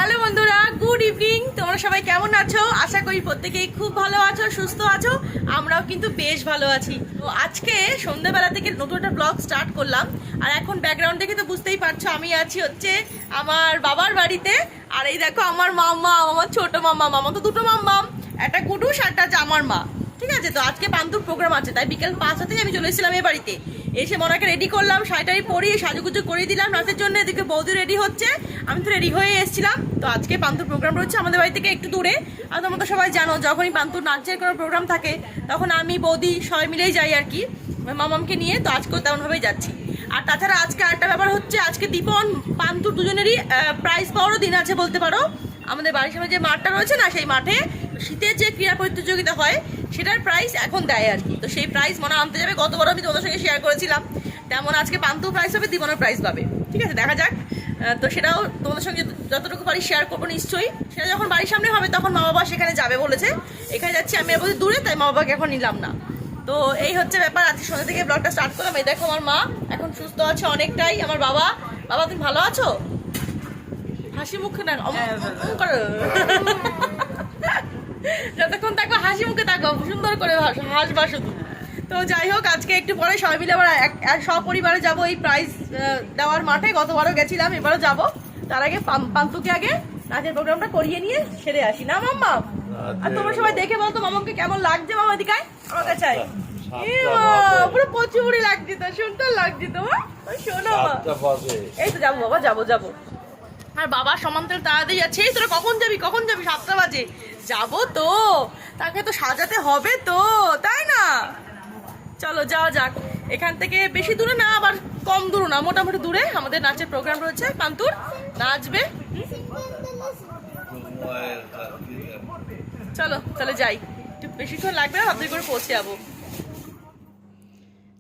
Hello বন্ধুরা, good evening. তোমরা সবাই কেমন আছো? আশা করি প্রত্যেকেই খুব ভালো আছো, সুস্থ আছো। আমরাও কিন্তু বেশ ভালো আছি। তো আজকে সন্ধ্যাবেলা থেকে নতুন একটা ব্লগ স্টার্ট করলাম। আর এখন ব্যাকগ্রাউন্ড দেখে তো বুঝতেই পারছো আমি আছি হচ্ছে আমার বাবার বাড়িতে। আর এই দেখো আমার মাম্মা, আমার ছোট মাম্মা, মামা তো দুটো মাম্মাম, একটা কুটুস আর একটা আছে আমার মা। ঠিক আছে, তো আজকে পান্তুর প্রোগ্রাম আছে, তাই বিকেল 5টা থেকে আমি চলে এসেছিলাম এই বাড়িতে। এসে মনাকে রেডি করলাম, শাড়িটারি পরিয়ে সাজুগুজু করে দিলাম নাচের জন্য। এদিকে বৌদি রেডি হচ্ছে, আমি তো রেডি হয়ে এসেছিলাম। তো আজকে পান্তুর প্রোগ্রাম রয়েছে আমাদের বাড়ি থেকে একটু দূরে। আর তোমরা তো সবাই জানো, যখনই পান্তুর নাচের কোনো প্রোগ্রাম থাকে তখন আমি বৌদি সবাই মিলেই যাই আর কি, মামামকে নিয়ে। তো আজকেও তেমনভাবেই যাচ্ছি। আর তাছাড়া আজকে আরেকটা ব্যাপার হচ্ছে, আজকে দীপন পান্তুর দুজনেরই প্রাইজ পাওয়ারও দিন আছে বলতে পারো। আমাদের বাড়ির সামনে যে মাঠটা রয়েছে না, সেই মাঠে শীতের যে ক্রীড়া প্রতিযোগিতা হয় সেটার প্রাইজ এখন দেয় আর কি। তো সেই প্রাইজ মনে আনতে যাবে, গতবার আমি তোমাদের সঙ্গে শেয়ার করেছিলাম। তেমন আজকে পান্তু প্রাইজ পাবে, দীপনের প্রাইজ পাবে। ঠিক আছে, দেখা যাক। তো সেটাও তোমাদের সঙ্গে যতটুকু পারি শেয়ার করবো নিশ্চয়ই। সেটা যখন বাড়ির সামনে হবে তখন মা বাবা সেখানে যাবে বলেছে। এখানে যাচ্ছি আমি, বলছি দূরে, তাই মা বাবাকে এখন নিলাম না। তো এই হচ্ছে ব্যাপার। আজকে সন্ধ্যা থেকে ব্লগটা স্টার্ট করলাম। এই দেখো আমার মা এখন সুস্থ আছে অনেকটাই। আমার বাবা, বাবা তুমি ভালো আছো? হাসি মুখে না করো, যতক্ষণ থাকো হাসি মুখে থাকো, সুন্দর করে হাসবা শুধু। তো যাই হোক, আজকে একটু পরে সবাই মিলে আবার সপরিবারে যাবো এই প্রাইজ দেওয়ার মাঠে। গতবারও গেছিলাম, এবারও যাবো। তার আগে পান্তুকে আগে নাচের প্রোগ্রামটা করিয়ে নিয়ে সেরে আসি না মাম্মা? আর তোমরা সবাই দেখে বলতো মামাকে কেমন লাগছে। মামা দিকায় আমার কাছে পুরো প্রচুরই লাগছে, তো সুন্দর লাগছে তোমার। শোনো এই তো যাবো বাবা, যাবো যাবো। আর বাবা সমান্তরাল তাড়াতাড়ি যাচ্ছে। এই তোরা কখন যাবি, কখন যাবি? 7টা বাজে। যাবো তো, তাকে তো সাজাতে হবে তো, তাই না? চলো যাওয়া যাক। এখান থেকে বেশি দূরে না, আবার কম দূর না, মোটামুটি দূরে আমাদের নাচের প্রোগ্রাম রয়েছে। পান্তুর নাচবে। চলো তাহলে যাই, একটু বেশিক্ষণ লাগবে না, তাড়াতাড়ি করে পৌঁছে যাবো।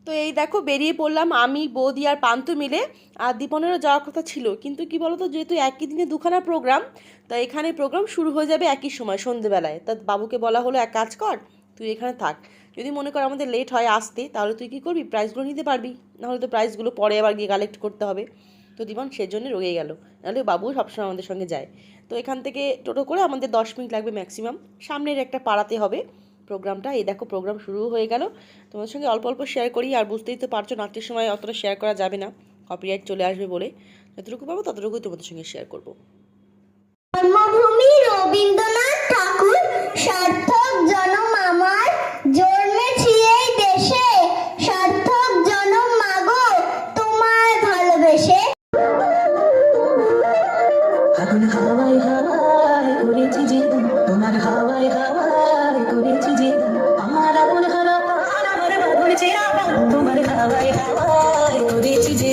তো এই দেখো বেরিয়ে পড়লাম আমি, বৌদি আর পান্তু মিলে। আর দীপনেরও যাওয়ার কথা ছিল, কিন্তু কি বলতো, যেহেতু একই দিনে দুখানা প্রোগ্রাম, তো এখানে প্রোগ্রাম শুরু হয়ে যাবে একই সময় সন্ধেবেলায়। তা বাবুকে বলা হলো এক কাজ কর, তুই এখানে থাক। যদি মনে কর আমাদের লেট হয় আসতে, তাহলে তুই কী করবি, প্রাইজগুলো নিতে পারবি। নাহলে তো প্রাইজগুলো পরে আবার গিয়ে কালেক্ট করতে হবে। তো দীপন সেজন্য রয়ে গেল, নাহলে বাবু সবসময় আমাদের সঙ্গে যায়। তো এখান থেকে টোটো করে আমাদের 10 মিনিট লাগবে ম্যাক্সিমাম। সামনের একটা পাড়াতে হবে প্রোগ্রামটা। এই দেখো প্রোগ্রাম শুরু হয়ে গেল। তোমাদের সঙ্গে অল্প অল্প শেয়ার করি। আর বুঝতেই তো পারছো, নাচের সময় অতটা শেয়ার করা যাবে না, কপিরাইট চলে আসবে বলে। যতটুকু পাবো ততটুকুই তোমাদের সঙ্গে শেয়ার করবো। জন্মভূমি রবীন্দ্রনাথ ঠাকুর, সার্থক জনম আমার, জন্মেছি এই দেশে, সার্থক জনম মাগো তোমায় ভালোবেসে। আগুন হাওয়ায় হাওয়ায় করেছি যে, তোমার হাওয়ায় হাওয়ায় করেছি যে, আমার আগুন হাওয়ায় করেছি, তোমার হাওয়ায় হাওয়ায় করেছি যে,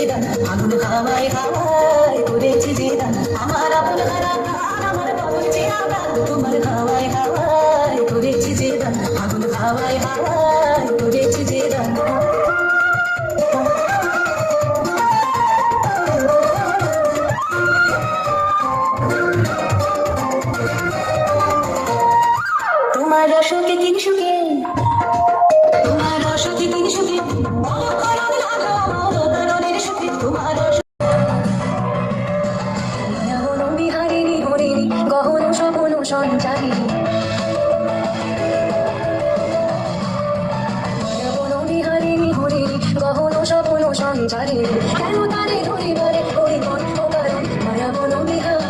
আগুন হাওয়ায় হাওয়ায় করেছি যে, আমার আগুন হাওয়ায় করেছি, তোমার হাওয়ায় হাওয়ায় করেছি যে, আগুন হাওয়ায় হাওয়ায় করেছি যে। তোমার রসকে তিন সুখে, তোমার রসকে তিন সুখে, তোমার বিহারিণী হরিণী গহন স্বপন সঞ্চারিণী, বিহারিণী হরিণী গহন স্বপন সঞ্চারিণী, কেন তারে ধরিবারে হরিবন মায়াবন বিহারী।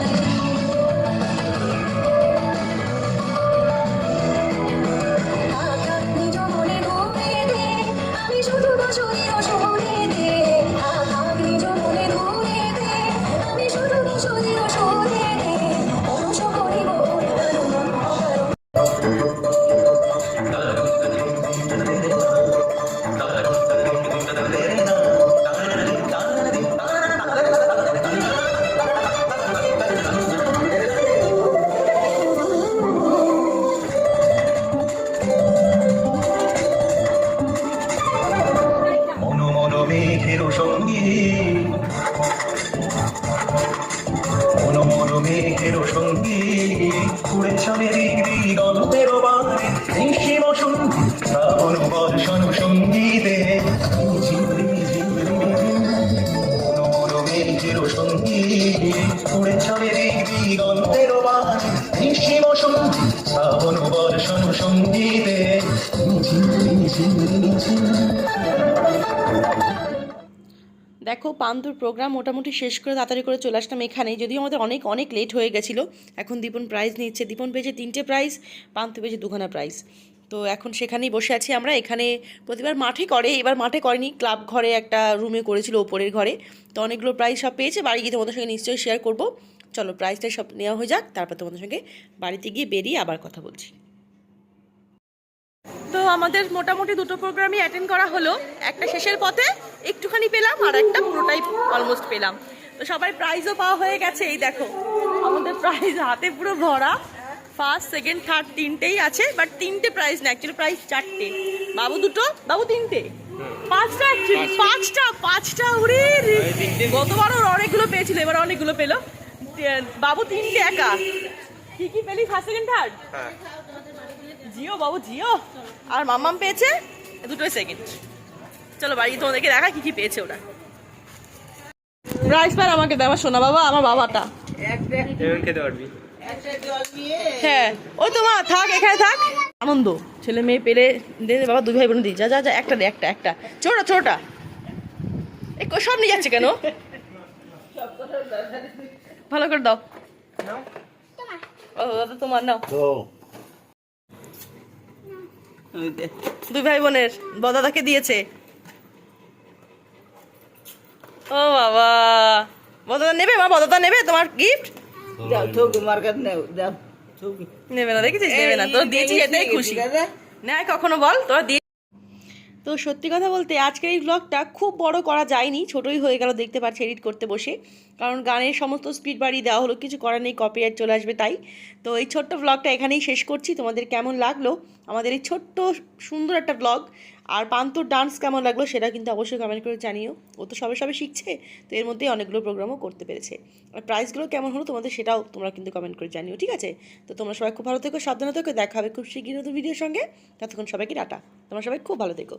উড়ে চলে গল্পের বারে নিশি বসন্তি শ্রাবণ বর্ষণ সঙ্গীতে মেঘের সঙ্গী উড়ে চলে দিগন্তের বাণী নিশি বসন্তি শ্রাবণ বর্ষণ সঙ্গীতে ঝিম ঝিম ঝিম ঝিম। দেখো পান্তুর প্রোগ্রাম মোটামুটি শেষ করে তাড়াতাড়ি করে চলে আসলাম এখানে, যদিও আমাদের অনেক অনেক লেট হয়ে গেছিলো। এখন দীপন প্রাইজ নিচ্ছে, দীপন পেয়েছে 3টে প্রাইজ, পান্তু পেয়েছে 2খানা প্রাইজ। তো এখন সেখানেই বসে আছি আমরা। এখানে প্রতিবার মাঠে করে, এবার মাঠে করেনি, ক্লাব ঘরে একটা রুমে করেছিল ওপরের ঘরে। তো অনেকগুলো প্রাইজ সব পেয়েছে, বাড়ি গিয়ে তোমাদের সঙ্গে নিশ্চয়ই শেয়ার করবো। চলো প্রাইজটা সব নেওয়া হয়ে যাক, তারপর তোমাদের সঙ্গে বাড়িতে গিয়ে বেরিয়ে আবার কথা বলছি। তো আমাদের মোটামুটি 2টো প্রোগ্রামই অ্যাটেন্ড করা হলো, একটা শেষের পথে একটুখানি পেলাম আর একটা পুরোটাই অলমোস্ট পেলাম। তো সবাই প্রাইজও পাওয়া হয়ে গেছে, এই দেখো আমাদের প্রাইজ হাতে পুরো ভরা। ফার্স্ট সেকেন্ড থার্ড 3টেই আছে, বাট 3টে প্রাইজ না, অ্যাকচুয়ালি প্রাইজ 4টে। বাবু 2টো, বাবু 3টে, 5টা অ্যাকচুয়ালি, 5টা উড়ে। গতবারও অনেকগুলো পেয়েছিল, এবার অনেকগুলো পেলো। বাবু 3টে একা। কি কি পেলি ফার্স্ট সেকেন্ড থার্ড? জিও বাবু জিও, আর মাম্মাম পেয়েছে 2টোই সেকেন্ড। চলো বাড়ি তোমাদেরকে দেখা কি কি পেয়েছে ওরা। প্রাইজ পার আমাকে দেওয়া, শোনা বাবা, আমার বাবাটা খেতে পারবি। হ্যাঁ ওই তো মা থাক, এখানে থাক। আনন্দ ছেলে মেয়ে পেলে দে দে বাবা, 2 ভাই বোন দিই, যা যা যা, একটা দে, একটা ছোটা ছোটা। এই সব নিয়ে যাচ্ছে কেন? ভালো করে দাও। ও দাদা তোমার নাও। 2 ভাই বোনের বদাদাকে দিয়েছে। ও বাবা, বদাদা নেবে মা, বদাদা নেবে তোমার গিফট? নেবে না, দেখেছিস নেবে না, তোর দিয়েছি এটাই খুশি। নেয় কখনো বল তোরা দিয়ে। তো সত্যি কথা বলতে আজকের এই ব্লগটা খুব বড় করা যায়নি, ছোটই হয়ে গেল, দেখতে পাচ্ছি এডিট করতে বসে, কারণ গানের সমস্ত স্পিড বাড়িয়ে দেওয়া হলো, কিছু করার নেই, কপিরাইট চলে আসবে তাই। তো এই ছোট্ট ব্লগটা এখানেই শেষ করছি। তোমাদের কেমন লাগলো আমাদের এই ছোট্ট সুন্দর একটা ব্লগ, আর পান্তুর ডান্স কেমন লাগলো সেটা কিন্তু অবশ্যই কমেন্ট করে জানিও। ও তো সবে সবে শিখছে, তো এর মধ্যেই অনেকগুলো প্রোগ্রামও করতে পেরেছে। আর প্রাইসগুলো কেমন হলো তোমাদের সেটাও তোমরা কিন্তু কমেন্ট করে জানিও, ঠিক আছে? তো তোমরা সবাই খুব ভালো থেকো, সাবধানে থেকো, দেখা হবে খুব শীঘ্রই নতুন ভিডিওর সঙ্গে। ততক্ষণ সবাইকে টাটা, তোমরা সবাই খুব ভালো থেকো।